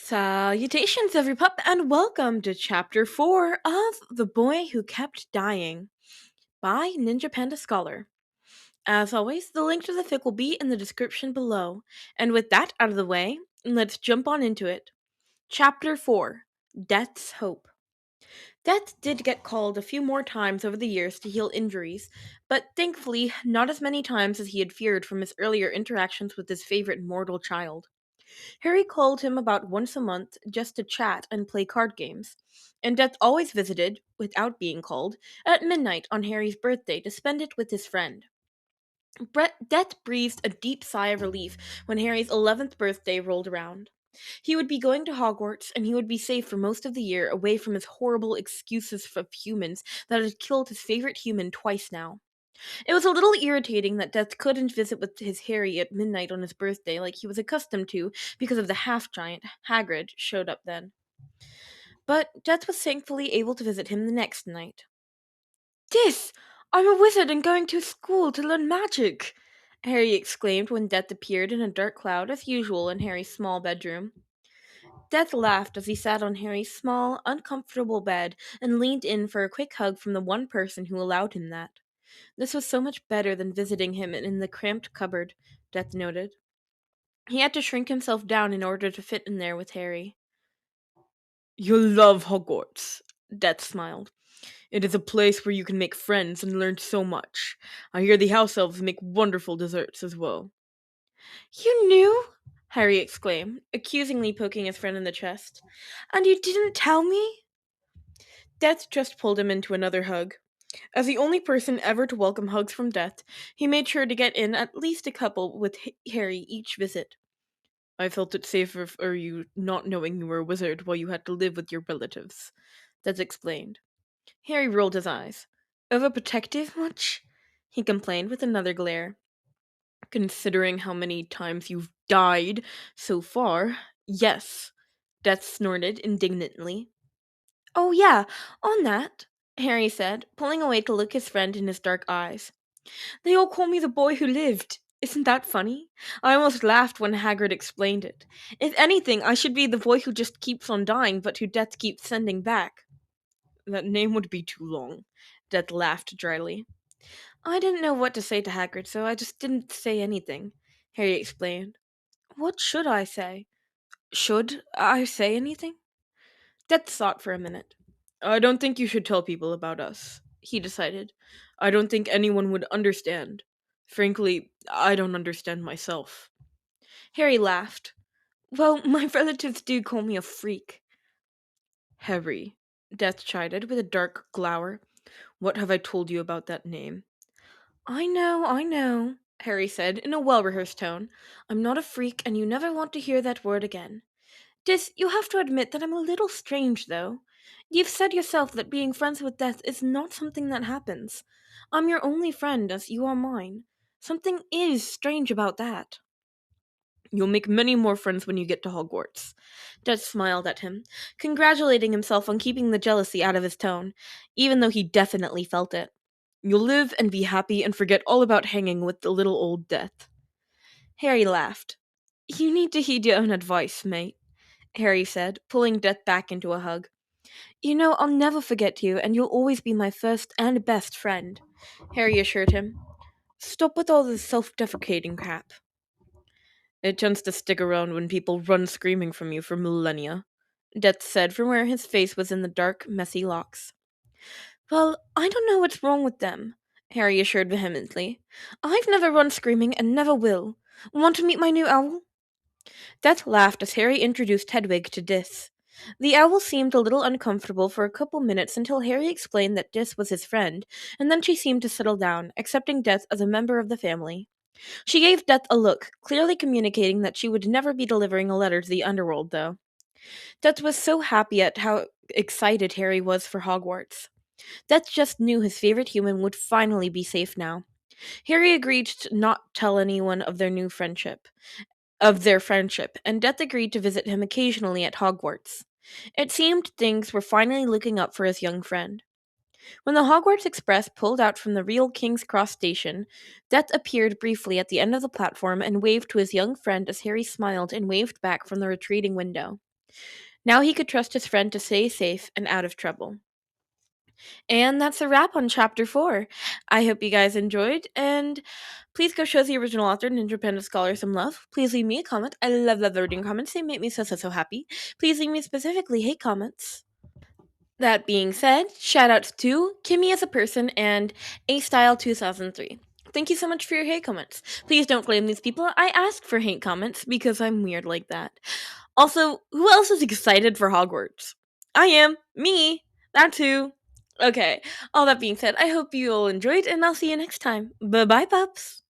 Salutations, every pup, and welcome to Chapter 4 of The Boy Who Kept Dying by NinjaPandaScholar. As always, the link to the fic will be in the description below. And with that out of the way, let's jump on into it. Chapter 4 Death's Hope. Death did get called a few more times over the years to heal injuries, but thankfully not as many times as he had feared from his earlier interactions with his favorite mortal child. Harry called him about once a month just to chat and play card games, and Death always visited, without being called, at midnight on Harry's birthday to spend it with his friend. Death breathed a deep sigh of relief when Harry's 11th birthday rolled around. He would be going to Hogwarts, and he would be safe for most of the year away from his horrible excuses of humans that had killed his favorite human twice now. It was a little irritating that Death couldn't visit with his Harry at midnight on his birthday like he was accustomed to because of the half-giant, Hagrid, showed up then. But Death was thankfully able to visit him the next night. "This! I'm a wizard and going to school to learn magic!" Harry exclaimed when Death appeared in a dark cloud as usual in Harry's small bedroom. Death laughed as he sat on Harry's small, uncomfortable bed and leaned in for a quick hug from the one person who allowed him that. This was so much better than visiting him in the cramped cupboard, Death noted. He had to shrink himself down in order to fit in there with Harry. "You'll love Hogwarts," Death smiled. "It is a place where you can make friends and learn so much. I hear the house elves make wonderful desserts as well." "You knew?" Harry exclaimed, accusingly poking his friend in the chest. "And you didn't tell me?" Death just pulled him into another hug. As the only person ever to welcome hugs from Death, he made sure to get in at least a couple with Harry each visit. "I felt it safer for you not knowing you were a wizard while you had to live with your relatives," Death explained. Harry rolled his eyes. "Overprotective much?" he complained with another glare. "Considering how many times you've died so far, yes," Death snorted indignantly. "Oh yeah, on that," Harry said, pulling away to look his friend in his dark eyes. "They all call me the boy who lived. Isn't that funny? I almost laughed when Hagrid explained it. If anything, I should be the boy who just keeps on dying, but who Death keeps sending back." "That name would be too long," Death laughed dryly. "I didn't know what to say to Hagrid, so I just didn't say anything," Harry explained. "What should I say? Should I say anything?" Death thought for a minute. "I don't think you should tell people about us," he decided. "I don't think anyone would understand. Frankly, I don't understand myself." Harry laughed. "Well, my relatives do call me a freak." "Harry," Death chided with a dark glower, "what have I told you about that name?" I know," Harry said in a well-rehearsed tone. "I'm not a freak, and you never want to hear that word again. You have to admit that I'm a little strange, though. You've said yourself that being friends with Death is not something that happens. I'm your only friend, as you are mine. Something is strange about that." "You'll make many more friends when you get to Hogwarts." Death smiled at him, congratulating himself on keeping the jealousy out of his tone, even though he definitely felt it. "You'll live and be happy and forget all about hanging with the little old Death." Harry laughed. "You need to heed your own advice, mate," Harry said, pulling Death back into a hug. "You know, I'll never forget you, and you'll always be my first and best friend," Harry assured him. "Stop with all this self-deprecating crap." "It tends to stick around when people run screaming from you for millennia," Death said from where his face was in the dark, messy locks. "Well, I don't know what's wrong with them," Harry assured vehemently. "I've never run screaming and never will. Want to meet my new owl?" Death laughed as Harry introduced Hedwig to Dis. The owl seemed a little uncomfortable for a couple minutes until Harry explained that Dis was his friend, and then she seemed to settle down, accepting Death as a member of the family. She gave Death a look, clearly communicating that she would never be delivering a letter to the underworld, though. Death was so happy at how excited Harry was for Hogwarts. Death just knew his favorite human would finally be safe now. Harry agreed to not tell anyone of their friendship, and Death agreed to visit him occasionally at Hogwarts. It seemed things were finally looking up for his young friend. When the Hogwarts Express pulled out from the real King's Cross station, Death appeared briefly at the end of the platform and waved to his young friend as Harry smiled and waved back from the retreating window. Now he could trust his friend to stay safe and out of trouble. And that's a wrap on chapter 4. I hope you guys enjoyed, and please go show the original author, Ninja Panda Scholar, some love. Please leave me a comment. I love reading comments. They make me so happy. Please leave me specifically hate comments. That being said, shoutouts to Kimmy as a person and A-Style2003. Thank you so much for your hate comments. Please don't blame these people. I asked for hate comments because I'm weird like that. Also, who else is excited for Hogwarts? I am. Me. That too. Okay, all that being said, I hope you all enjoyed, and I'll see you next time. Bye-bye, pups!